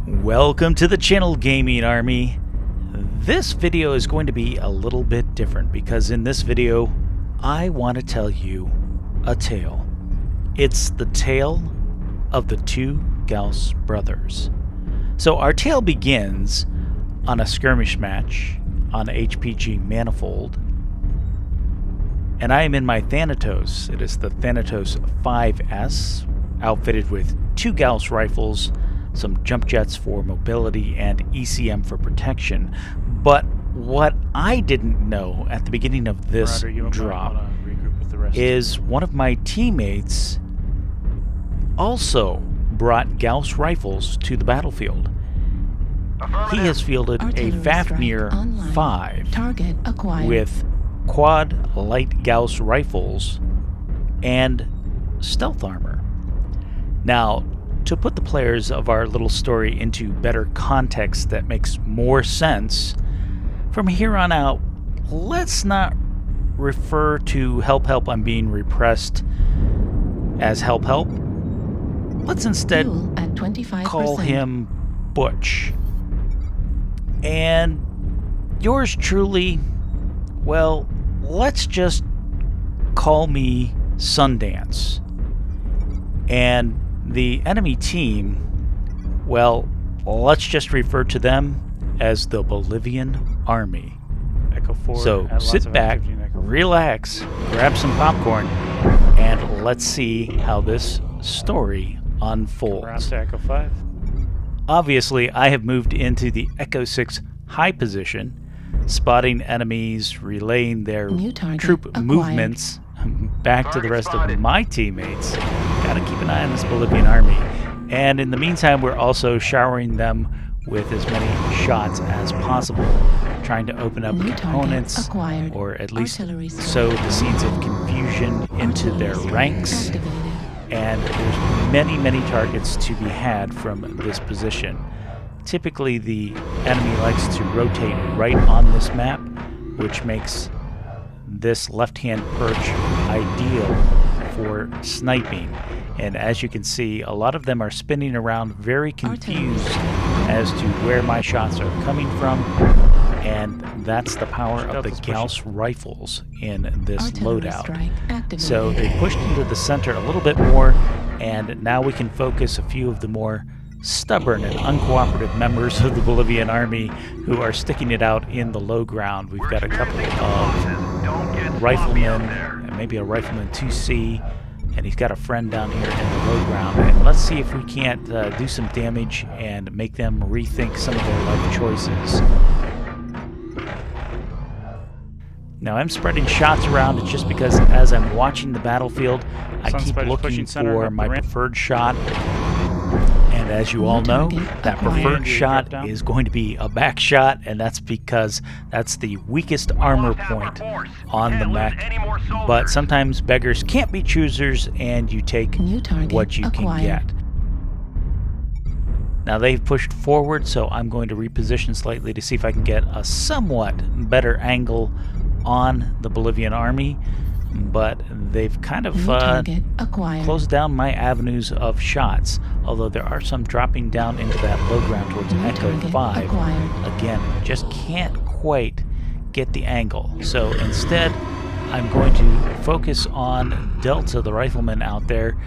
Welcome to the channel, Gaming Army. This video is going to be a little bit different because in this video I want to tell you a tale. It's the tale of the two Gauss brothers. So our tale begins on a skirmish match on HPG Manifold, and I am in my Thanatos. It is the Thanatos 5S, outfitted with two Gauss rifles, some jump jets for mobility, and ECM for protection. But what I didn't know at the beginning of this drop is one of my teammates also brought Gauss rifles to the battlefield. He has fielded a Fafnir 5 with quad light Gauss rifles and stealth armor. Now, to put the players of our little story into better context that makes more sense, from here on out, let's not refer to Help Help I'm Being Repressed as Help Help. Let's instead call him Butch. And yours truly, well, let's just call me Sundance. And the enemy team, well, let's just refer to them as the Bolivian Army. So sit back, relax, grab some popcorn, and let's see how this story unfolds. Obviously, I have moved into the Echo 6 high position, spotting enemies, relaying their troop movements back to the rest of my teammates. Gotta keep an eye on this Bolivian army. And in the meantime, we're also showering them with as many shots as possible, trying to open up components, or at least sow the seeds of confusion into their ranks. And there's many targets to be had from this position. Typically, the enemy likes to rotate right on this map, which makes this left-hand perch ideal for sniping. And as you can see, a lot of them are spinning around very confused as to where my shots are coming from, and that's the power of the Gauss rifles in this loadout. So they pushed into the center a little bit more, and now we can focus a few of the more stubborn and uncooperative members of the Bolivian army who are sticking it out in the low ground. We've got a couple of riflemen, and maybe a rifleman 2C, and he's got a friend down here in the low ground. And let's see if we can't do some damage and make them rethink some of their life choices. Now, I'm spreading shots around. It's just because as I'm watching the battlefield, I keep looking for my preferred shot. And as you all know, that preferred shot is going to be a back shot, and that's because that's the weakest armor point on the mech. But sometimes beggars can't be choosers, and you take what you can get. Now they've pushed forward, so I'm going to reposition slightly to see if I can get a somewhat better angle on the Bolivian army. But they've kind of closed down my avenues of shots, although there are some dropping down into that low ground towards Echo 5. Again, just can't quite get the angle. So instead, I'm going to focus on Delta, the rifleman out there,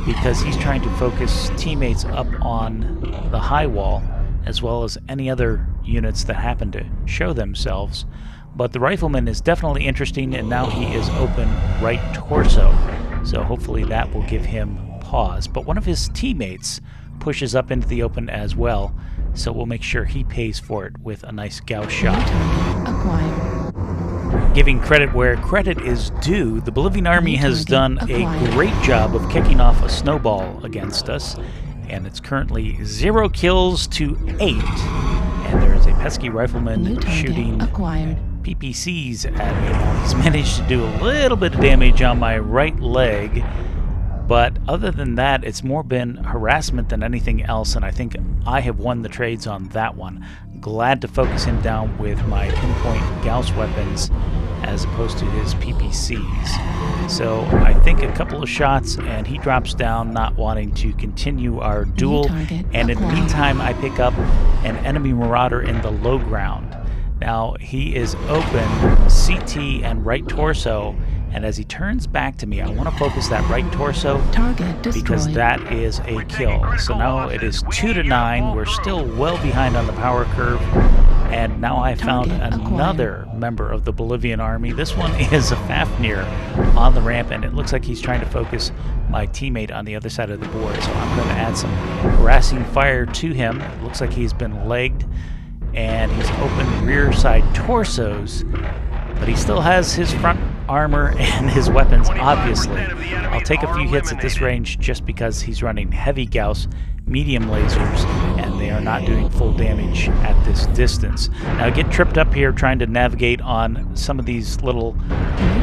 because he's trying to focus teammates up on the high wall, as well as any other units that happen to show themselves. But the rifleman is definitely interesting, and now he is open right torso. So hopefully that will give him pause. But one of his teammates pushes up into the open as well, so we'll make sure he pays for it with a nice Gauss shot. Giving credit where credit is due, the Bolivian army has done a great job of kicking off a snowball against us, and it's currently 0 kills to 8. And there is a pesky rifleman shooting PPCs at me. He's managed to do a little bit of damage on my right leg, But other than that, it's more been harassment than anything else, and I think I have won the trades on that one. Glad to focus him down with my pinpoint Gauss weapons as opposed to his PPCs. So I think a couple of shots and he drops down, not wanting to continue our duel. And in the meantime, I pick up an enemy marauder in the low ground. Now he is open CT and right torso, and as he turns back to me, I want to focus that right torso because that is a kill. So now it is 2-9. We're still well behind on the power curve, and now I found another member of the Bolivian army. This one is a Fafnir on the ramp, and it looks like he's trying to focus my teammate on the other side of the board. So I'm going to add some harassing fire to him. It looks like he's been legged, and he's open rear side torsos, but he still has his front armor and his weapons, obviously. I'll take a few hits at this range just because he's running heavy Gauss medium lasers, and they are not doing full damage at this distance. Now I get tripped up here trying to navigate on some of these little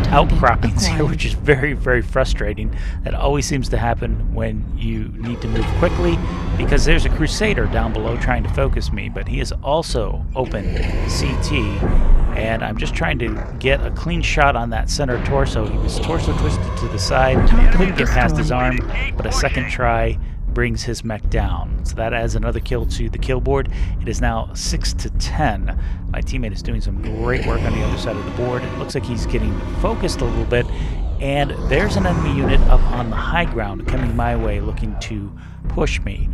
outcroppings here, which is very, very frustrating. That always seems to happen when you need to move quickly, because there's a Crusader down below trying to focus me, but he is also open CT, and I'm just trying to get a clean shot on that center torso. He was torso twisted to the side, couldn't get past his arm, but a second try brings his mech down. So that adds another kill to the kill board. It is now 6-10. My teammate is doing some great work on the other side of the board. It looks like he's getting focused a little bit, and there's an enemy unit up on the high ground coming my way looking to push me.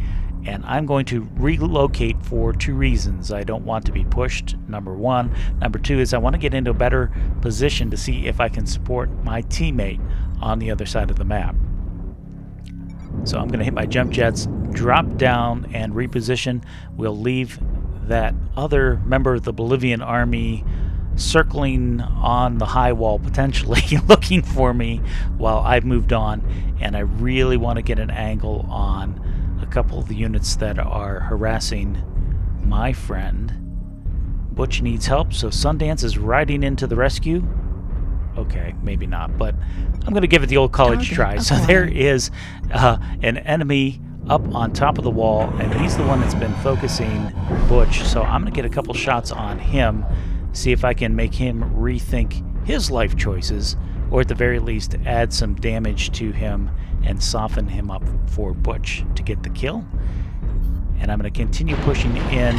And I'm going to relocate for two reasons. I don't want to be pushed, number one. Number two is I want to get into a better position to see if I can support my teammate on the other side of the map. So I'm going to hit my jump jets, drop down, and reposition. We'll leave that other member of the Bolivian army circling on the high wall, potentially looking for me while I've moved on. And I really want to get an angle on a couple of the units that are harassing my friend. Butch needs help, so Sundance is riding into the rescue. Okay, maybe not, but I'm going to give it the old college try. So there is an enemy up on top of the wall, and he's the one that's been focusing Butch. So I'm going to get a couple shots on him, see if I can make him rethink his life choices, or at the very least add some damage to him and soften him up for Butch to get the kill. And I'm going to continue pushing in.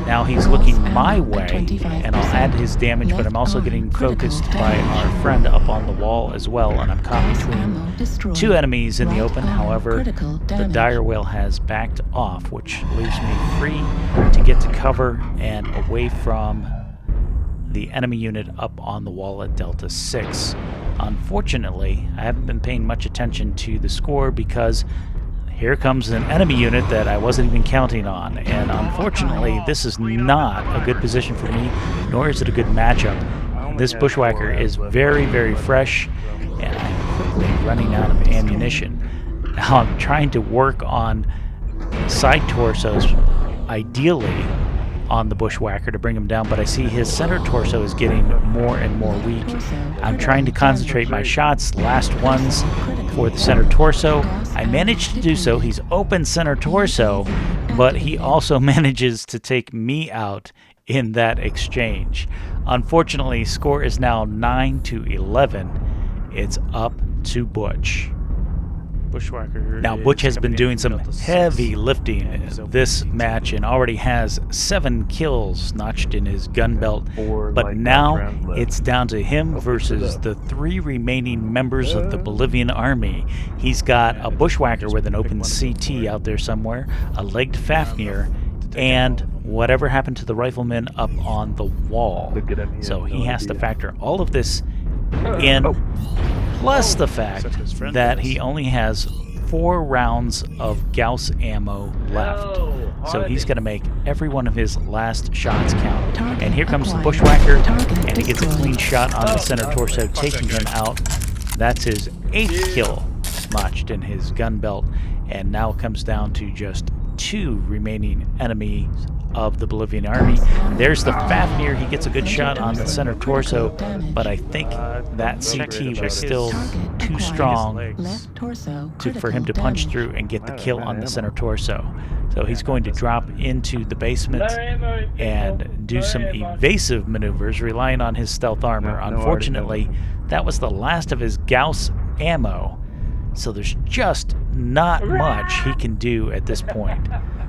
Now he's looking my way, and I'll add his damage, but I'm also getting focused by our friend up on the wall as well, and I'm caught between two enemies in the open. However, the dire whale has backed off, which leaves me free to get to cover and away from the enemy unit up on the wall at Delta 6. Unfortunately, I haven't been paying much attention to the score because here comes an enemy unit that I wasn't even counting on, and unfortunately this is not a good position for me, nor is it a good matchup. This bushwhacker is very, very fresh, and I'm quickly running out of ammunition. Now I'm trying to work on side torsos, ideally on the bushwhacker, to bring him down, but I see his center torso is getting more and more weak. I'm trying to concentrate my shots, last ones for the center torso. I managed to do so. He's open center torso, but he also manages to take me out in that exchange. Unfortunately, score is now 9-11. It's up to Butch. Bushwhacker. Now Butch has been doing some heavy lifting this match and already has 7 kills notched in his gun belt, but now it's down to him versus the 3 remaining members of the Bolivian army. He's got a bushwhacker with an open CT out there somewhere, a legged Fafnir, and whatever happened to the rifleman up on the wall. So he has to factor all of this in, plus the fact that he only has 4 rounds of Gauss ammo left. So he's going to make every one of his last shots count. And here comes the bushwhacker, and he gets a clean shot on the center torso, taking him out. That's his 8th kill notched in his gun belt, and now it comes down to just 2 remaining enemies of the Bolivian army. There's the Fafnir. He gets a good shot on the center torso, but I think that CT was still too strong for him to punch through and get the kill on the center torso. So he's going to drop into the basement and do some evasive maneuvers, relying on his stealth armor. Unfortunately, that was the last of his Gauss ammo, so there's just not much he can do at this point.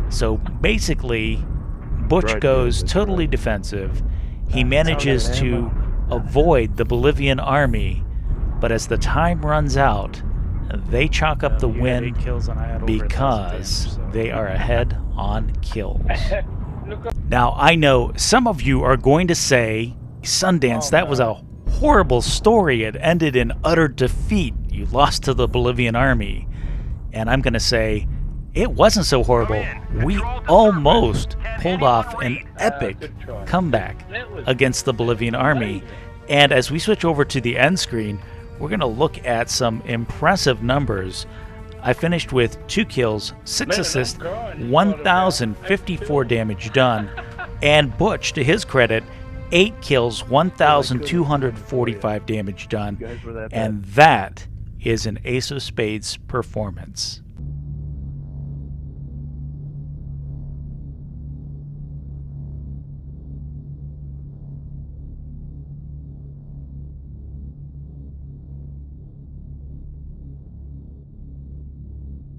So basically, Butch goes totally defensive. He manages to avoid the Bolivian army, but as the time runs out, they chalk up the win because they are ahead on kills. Now, I know some of you are going to say, Sundance, that was a horrible story. It ended in utter defeat. You lost to the Bolivian army. And I'm going to say, it wasn't so horrible. We almost pulled off an epic comeback against the Bolivian army. And as we switch over to the end screen, we're going to look at some impressive numbers. I finished with 2 kills, 6 assists, 1,054 damage done. And Butch, to his credit, 8 kills, 1,245 damage done. And that is an Ace of Spades performance.